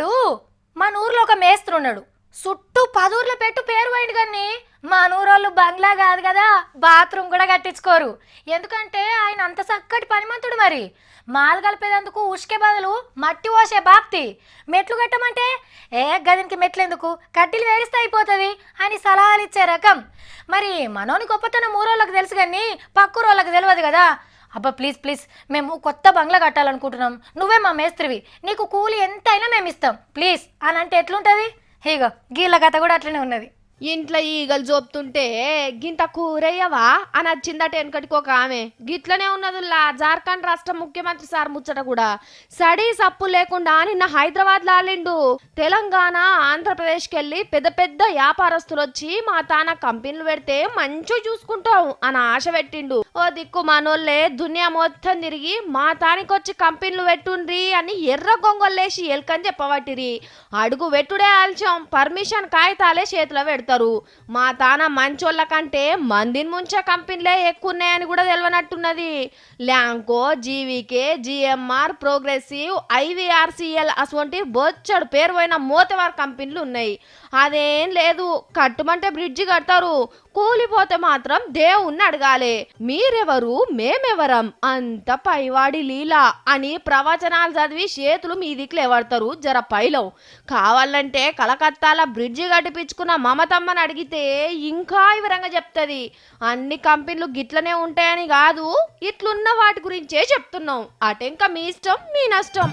ఇప్పుడు మన ఊర్లో ఒక మేస్త్రి ఉన్నాడు. చుట్టూ 10 ఊర్ల పెట్టు పేరు పోయింది కానీ మన ఊరోళ్ళు బంగ్లా కాదు కదా, బాత్రూమ్ కూడా కట్టించుకోరు. ఎందుకంటే ఆయన అంత చక్కటి పనిమంతుడు. మరి మాలు కలిపేందుకు ఉష్కే బదులు మట్టి పోసే బాప్తి. మెట్లు కట్టమంటే గదినికి మెట్లు ఎందుకు, కడ్డీలు వేరిస్తే అయిపోతుంది అని సలహాలు ఇచ్చే రకం. మరి మనోని గొప్పతనం ఊరోళ్ళకి తెలుసు కానీ పక్కూరోళ్ళకి తెలియదు కదా. అబ్బా ప్లీజ్ ప్లీజ్, మేము కొత్త బంగ్లా కట్టాలనుకుంటున్నాం, నువ్వే మా మేస్త్రివి, నీకు కూలి ఎంతైనా మేము ఇస్తాం ప్లీజ్ అని అంటే ఎట్లుంటుంది? ఇగో గీళ్ళ కథ కూడా అట్లనే ఉన్నది. ఇంట్లో ఈగలు జోపుతుంటే గింత కూరయ్యవా అని వచ్చిందట వెనకటికి ఒక ఆమె. గిట్లనే ఉన్నదుల్లా జార్ఖండ్ రాష్ట్ర ముఖ్యమంత్రి సార్ ముచ్చట కూడా. సడీ సప్పు లేకుండా నిన్న హైదరాబాద్ లాలిండు. తెలంగాణ ఆంధ్రప్రదేశ్కి వెళ్ళి పెద్ద పెద్ద వ్యాపారస్తులు వచ్చి మా తాన కంపెనీలు పెడితే మంచిగా చూసుకుంటాం అని ఆశ పెట్టిండు. ఓ దిక్కు మనోళ్ళే దునియా మొత్తం తిరిగి మా తానికొచ్చి కంపెనీలు పెట్టుండ్రి అని ఎర్ర గొంగొల్లేసి ఎల్కని చెప్పబట్టిరి. అడుగు పెట్టుడే ఆల్చం, పర్మిషన్ కాగితాలే చేతిలో పెడతారు. మా తాన మంచోళ్ళ కంటే మందిని ముంచే కంపెనీలే ఎక్కువ ఉన్నాయని కూడా తెలియనట్టున్నది. ల్యాంకో, జీవీకే, జిఎంఆర్, ప్రోగ్రెసివ్, ఐవీఆర్సిఎల్ అటువంటి బొచ్చడు పేరు పోయిన మోతవార్ కంపెనీలు ఉన్నాయి. అదేం లేదు, కట్టుమంటే బ్రిడ్జి కడతారు, కూలిపోతే మాత్రం దేవుణ్ణి అడగాలి. మీరెవరు మేమెవరం అంత పైవాడి లీలా అని ప్రవచనాలు చదివి చేతులు మీదికి లేవడతారు జర పైలం. కావాలంటే కలకత్తాల బ్రిడ్జి కట్టిపించుకున్న మమతమ్మని అడిగితే ఇంకా వివరంగా చెప్తుంది. అన్ని కంపెనీలు గిట్లనే ఉంటాయని కాదు, ఇట్లున్న వాటి గురించే చెప్తున్నాం. అటెంక మీ ఇష్టం మీ నష్టం.